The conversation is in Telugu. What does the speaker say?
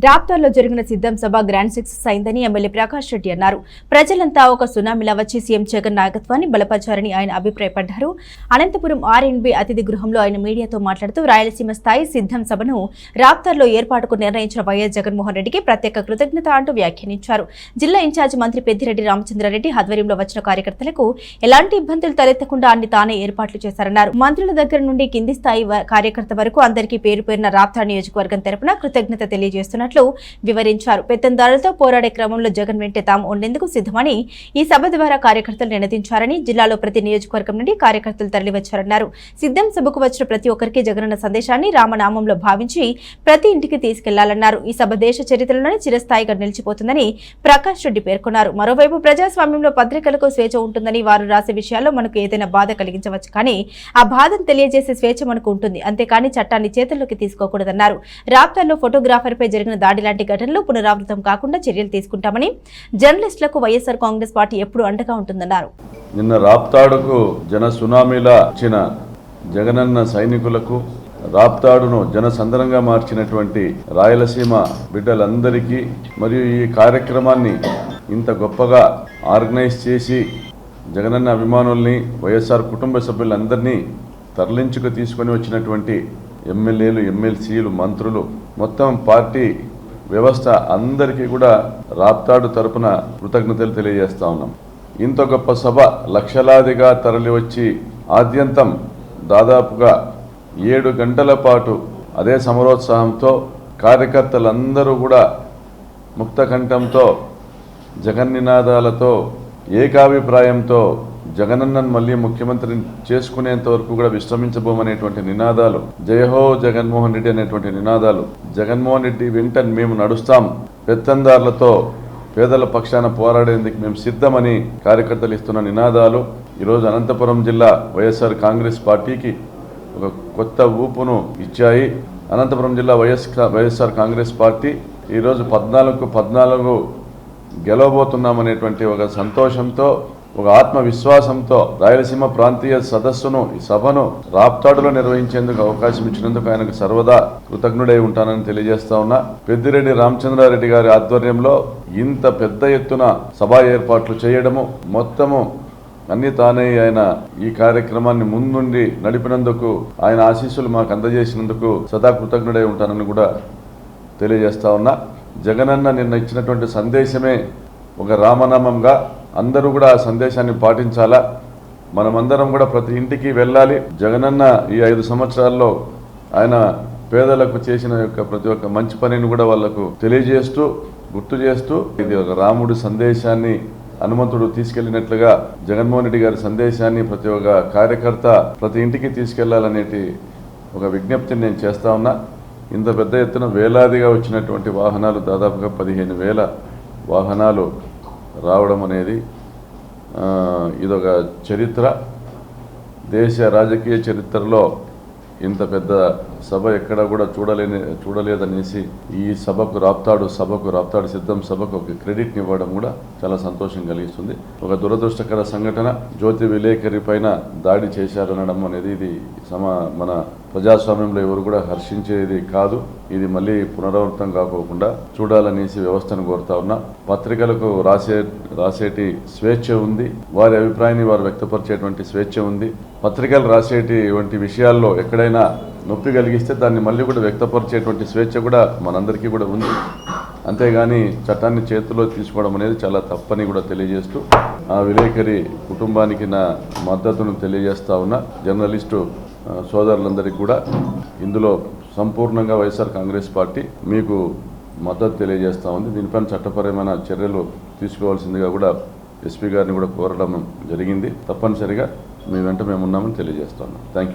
రాప్తార్లో జరిగిన సిద్ధం సభ గ్రాండ్ సక్సెస్ అయిందని ఎమ్మెల్యే ప్రకాష్ రెడ్డి అన్నారు. ప్రజలంతా ఒక సునామీలా వచ్చి సీఎం జగన్ నాయకత్వాన్ని బలపరిచారని ఆయన అభిప్రాయపడ్డారు. అనంతపురం ఆర్ఎన్బి అతిథి గృహంలో ఆయన మీడియాతో మాట్లాడుతూ రాయలసీమ స్థాయి సిద్ధం సభను రాప్తార్లో ఏర్పాటుకు నిర్ణయించిన వైఎస్ జగన్మోహన్ రెడ్డికి ప్రత్యేక కృతజ్ఞత అంటూ వ్యాఖ్యానించారు. జిల్లా ఇన్ఛార్జి మంత్రి పెద్దిరెడ్డి రామచంద్రారెడ్డి ఆధ్వర్యంలో వచ్చిన కార్యకర్తలకు ఎలాంటి ఇబ్బందులు తలెత్తకుండా అన్ని తానే ఏర్పాట్లు చేశారన్నారు. మంత్రుల దగ్గర నుండి కింది స్థాయి కార్యకర్త వరకు అందరికీ పేరు పేరున రాప్తార్ నియోజకవర్గం తరపున కృతజ్ఞత తెలియజేస్తున్నారు వివరించారు. పెత్తందారులతో పోరాడే క్రమంలో జగన్ వెంటే తాము ఉండేందుకు సిద్ధమని ఈ సభ ద్వారా కార్యకర్తలు నినదించారని, జిల్లాలో ప్రతి నియోజకవర్గం నుండి కార్యకర్తలు తరలివచ్చారన్నారు. సిద్ధం సభకు వచ్చిన ప్రతి ఒక్కరికి జగనన్న సందేశాన్ని రామనామంలో భావించి ప్రతి ఇంటికి తీసుకెళ్లాలన్నారు. ఈ సభ దేశ చరిత్రలోనే చిరస్థాయిగా నిలిచిపోతుందని ప్రకాష్ రెడ్డి పేర్కొన్నారు. మరోవైపు ప్రజాస్వామ్యంలో పత్రికలకు స్వేచ్ఛ ఉంటుందని, వారు రాసే విషయాల్లో మనకు ఏదైనా బాధ కలిగించవచ్చు, కానీ ఆ బాధను తెలియజేసే స్వేచ్ఛ మనకు ఉంటుంది, అంతేకాని చట్టాన్ని చేతుల్లోకి తీసుకోకూడదన్నారు. రాప్తార్లో ఫోటోగ్రాఫర్ పై జరిగిన దాడి లాంటి ఘటనలు పునరావృతం కాకుండా చర్యలు తీసుకుంటామని, జర్నలిస్టులకు వైఎస్ఆర్ కాంగ్రెస్ పార్టీ ఎప్పుడు అండగా ఉంటుందన్నారు. నిన్న రాప్తాడుకు జన సునామీలా వచ్చిన జగనన్న సైనికులకు, రాప్తాడును జనసందరంగా మార్చినటువంటి రాయలసీమ బిడ్డలందరికీ, మరియు ఈ కార్యక్రమాన్ని ఇంత గొప్పగా ఆర్గనైజ్ చేసి జగనన్న అభిమానుల్ని, వైఎస్ఆర్ కుటుంబ సభ్యులందరినీ తరలించుకు తీసుకొని వచ్చినటువంటి ఎమ్మెల్యేలు, ఎమ్మెల్సీలు, మంత్రులు, మొత్తం పార్టీ వ్యవస్థ అందరికీ కూడా రాప్తాడు తరపున కృతజ్ఞతలు తెలియజేస్తా ఉన్నాం. ఇంత గొప్ప సభ లక్షలాదిగా తరలివచ్చి ఆద్యంతం దాదాపుగా 7 గంటల పాటు అదే సమరోత్సాహంతో కార్యకర్తలందరూ కూడా ముక్త కంఠంతో, జగన్ నినాదాలతో, ఏకాభిప్రాయంతో జగనన్నను మళ్ళీ ముఖ్యమంత్రిని చేసుకునేంత వరకు కూడా విశ్రమించబోమనేటువంటి నినాదాలు, జయహో జగన్మోహన్ రెడ్డి అనేటువంటి నినాదాలు, జగన్మోహన్ రెడ్డి వెంట మేము నడుస్తాం, పెత్తందారులతో పేదల పక్షాన పోరాడేందుకు మేము సిద్ధమని కార్యకర్తలు ఇస్తున్న నినాదాలు ఈరోజు అనంతపురం జిల్లా వైఎస్ఆర్ కాంగ్రెస్ పార్టీకి ఒక కొత్త ఊపును ఇచ్చాయి. అనంతపురం జిల్లా వైఎస్ఆర్ కాంగ్రెస్ పార్టీ ఈరోజు 14 గెలవబోతున్నామనేటువంటి ఒక సంతోషంతో, ఒక ఆత్మవిశ్వాసంతో రాయలసీమ ప్రాంతీయ సదస్సును, ఈ సభను రాప్తాడులో నిర్వహించేందుకు అవకాశం ఇచ్చినందుకు ఆయనకు సర్వదా కృతజ్ఞుడై ఉంటానని తెలియజేస్తా ఉన్నా. పెద్దిరెడ్డి రామచంద్రారెడ్డి గారి ఆధ్వర్యంలో ఇంత పెద్ద ఎత్తున సభా ఏర్పాట్లు చేయడము, మొత్తము అన్ని తానే ఆయన ఈ కార్యక్రమాన్ని ముందుండి నడిపినందుకు, ఆయన ఆశీస్సులు మాకు అందజేసినందుకు సదా కృతజ్ఞుడై ఉంటానని కూడా తెలియజేస్తా ఉన్నా. జగనన్న నిన్న ఇచ్చినటువంటి సందేశమే ఒక రామనామంగా అందరూ కూడా ఆ సందేశాన్ని పాటించాలా. మనమందరం కూడా ప్రతి ఇంటికి వెళ్ళాలి. జగనన్న ఈ 5 సంవత్సరాల్లో ఆయన పేదలకు చేసిన ప్రతి ఒక్క మంచి పనిని కూడా వాళ్లకు తెలియజేస్తూ, గుర్తు చేస్తూ, ఇది ఒక రాముడి సందేశాన్ని హనుమంతుడు తీసుకెళ్లినట్లుగా జగన్మోహన్ రెడ్డి గారి సందేశాన్ని ప్రతి ఒక్క కార్యకర్త ప్రతి ఇంటికి తీసుకెళ్లాలనేటి ఒక విజ్ఞప్తిని నేను చేస్తా ఉన్నా. ఇంత పెద్ద ఎత్తున వేలాదిగా వచ్చినటువంటి వాహనాలు, దాదాపుగా 15,000 వాహనాలు రావడం అనేది ఇదొక చరిత్ర. దేశ రాజకీయ చరిత్రలో ఇంత పెద్ద సభ ఎక్కడ కూడా చూడలేదనేసి ఈ సభకు, రాప్తాడు సిద్ధం సభకు ఒక క్రెడిట్ని ఇవ్వడం కూడా చాలా సంతోషం కలిగిస్తుంది. ఒక దురదృష్టకర సంఘటన, జ్యోతి విలేకరి పైన దాడి చేశారనడం అనేది ఇది మన ప్రజాస్వామ్యంలో ఎవరు కూడా హర్షించేది కాదు. ఇది మళ్ళీ పునరావృతం కాకోకుండా చూడాలనేసి వ్యవస్థను కోరుతా ఉన్నా. పత్రికలకు రాసేటి స్వేచ్ఛ ఉంది, వారి అభిప్రాయాన్ని వారు వ్యక్తపరిచేటువంటి స్వేచ్ఛ ఉంది. పత్రికలు రాసేటువంటి విషయాల్లో ఎక్కడైనా నొప్పి కలిగిస్తే దాన్ని మళ్ళీ కూడా వ్యక్తపరిచేటువంటి స్వేచ్ఛ కూడా మనందరికీ కూడా ఉంది. అంతేగాని చట్టాన్ని చేతిలో తీసుకోవడం అనేది చాలా తప్పని కూడా తెలియజేస్తూ, ఆ విలేకరి కుటుంబానికి నా మద్దతును తెలియజేస్తా ఉన్నా. జర్నలిస్టు సోదరులందరికీ కూడా ఇందులో సంపూర్ణంగా వైఎస్ఆర్ కాంగ్రెస్ పార్టీ మీకు మద్దతు తెలియజేస్తూ ఉంది. దీనిపైన చట్టపరమైన చర్యలు తీసుకోవాల్సిందిగా కూడా ఎస్పీ గారిని కూడా కోరడం జరిగింది. తప్పనిసరిగా మీ వెంట మేము ఉన్నామని తెలియజేస్తా ఉన్నాం. Thank you.